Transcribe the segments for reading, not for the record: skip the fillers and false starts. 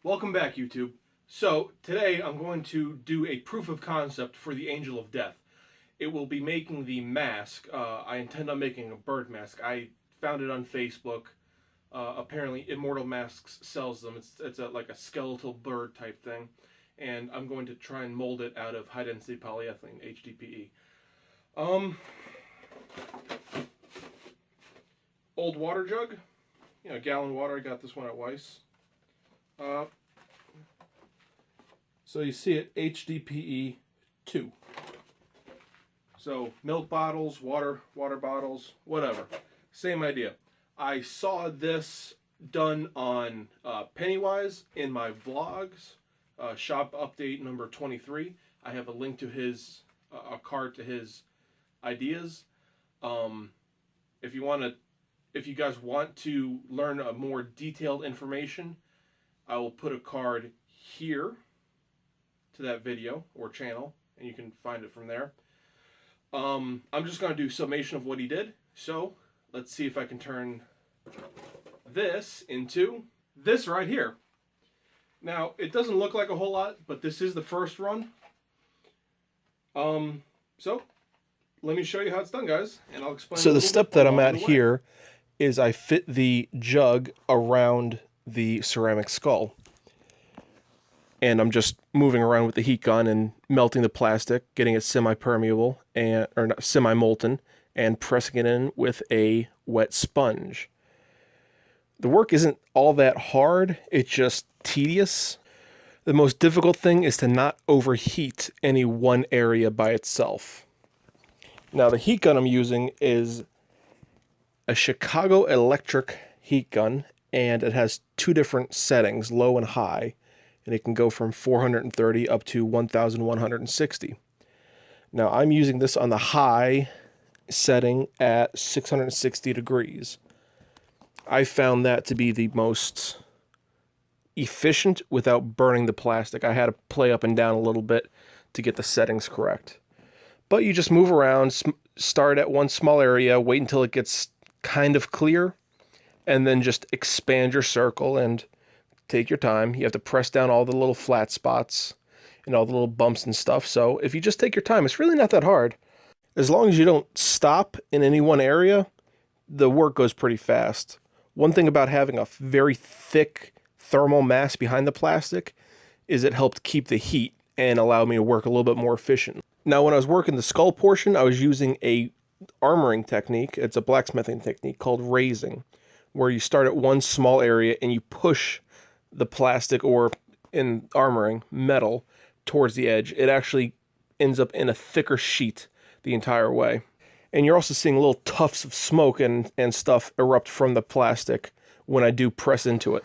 Welcome back, YouTube. So, today I'm going to do a proof of concept for the Angel of Death. It will be making the mask. I intend on making a bird mask. I found it on Facebook. Apparently, Immortal Masks sells them. It's like a skeletal bird type thing. And I'm going to try and mold it out of high-density polyethylene, HDPE. Old water jug. A gallon water. I got this one at Weiss. So you see it, HDPE 2. So milk bottles, water bottles, whatever. Same idea. I saw this done on Pennywise in my vlogs, shop update number 23. I have a link to his, a card to his ideas. If you guys want to learn a more detailed information, I will put a card here to that video or channel, and you can find it from there. I'm just going to do summation of what he did. So let's see if I can turn this into this right here. Now, it doesn't look like a whole lot, but this is the first run. So let me show you how it's done, guys, and I'll explain. So the step that I'm at here is I fit the jug around the ceramic skull. And I'm just moving around with the heat gun and melting the plastic, getting it semi-permeable, or semi-molten, and pressing it in with a wet sponge. The work isn't all that hard, it's just tedious. The most difficult thing is to not overheat any one area by itself. Now the heat gun I'm using is a Chicago electric heat gun, and it has two different settings, low and high. And it can go from 430 up to 1,160. Now I'm using this on the high setting at 660 degrees. I found that to be the most efficient without burning the plastic. I had to play up and down a little bit to get the settings correct. But you just move around, start at one small area, wait until it gets kind of clear, and then just expand your circle and take your time. You have to press down all the little flat spots and all the little bumps and stuff. So if you just take your time, it's really not that hard. As long as you don't stop in any one area, the work goes pretty fast. One thing about having a very thick thermal mass behind the plastic is it helped keep the heat and allow me to work a little bit more efficient. Now, when I was working the skull portion, I was using a armoring technique. It's a blacksmithing technique called raising, where you start at one small area and you push the plastic, or in armoring, metal, towards the edge. It actually ends up in a thicker sheet the entire way. And you're also seeing little tufts of smoke and stuff erupt from the plastic when I do press into it.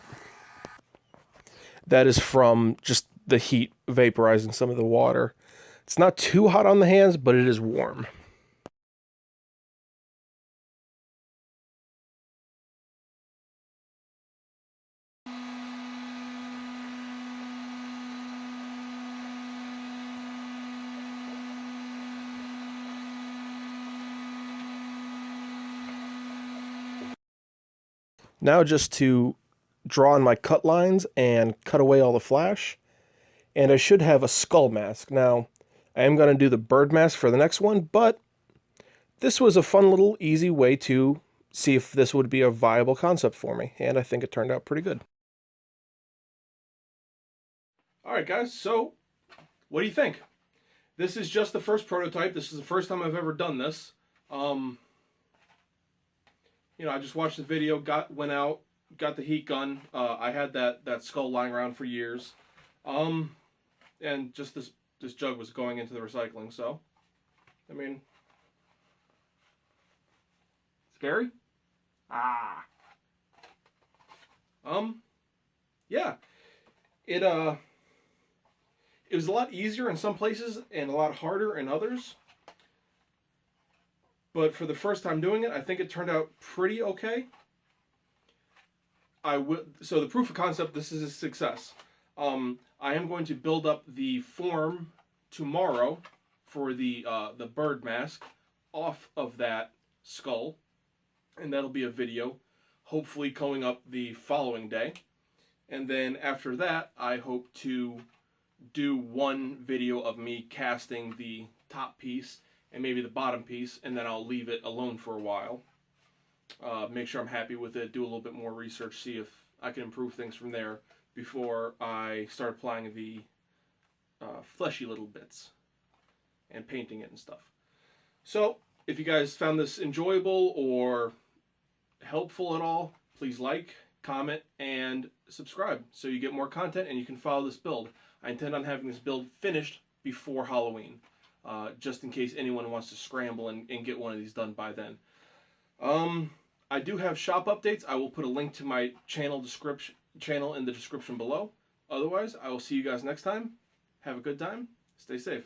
That is from just the heat vaporizing some of the water. It's not too hot on the hands, but it is warm. Now just to draw on my cut lines and cut away all the flash. And I should have a skull mask. Now, I am going to do the bird mask for the next one, but this was a fun little easy way to see if this would be a viable concept for me. And I think it turned out pretty good. Alright guys, so what do you think? This is just the first prototype. This is the first time I've ever done this. I just watched the video, went out, got the heat gun. I had that skull lying around for years. And just this jug was going into the recycling, so, I mean, scary? Ah. Yeah. It was a lot easier in some places and a lot harder in others. But for the first time doing it, I think it turned out pretty okay. So the proof of concept, this is a success. I am going to build up the form tomorrow for the bird mask off of that skull, and that'll be a video, hopefully coming up the following day. And then after that, I hope to do one video of me casting the top piece and maybe the bottom piece, and then I'll leave it alone for a while. Make sure I'm happy with it, do a little bit more research, see if I can improve things from there before I start applying the fleshy little bits and painting it and stuff. So, if you guys found this enjoyable or helpful at all, please like, comment, and subscribe so you get more content and you can follow this build. I intend on having this build finished before Halloween, just in case anyone wants to scramble and get one of these done by then. I do have shop updates. I will put a link to my channel in the description below. Otherwise, I will see you guys next time. Have a good time. Stay safe.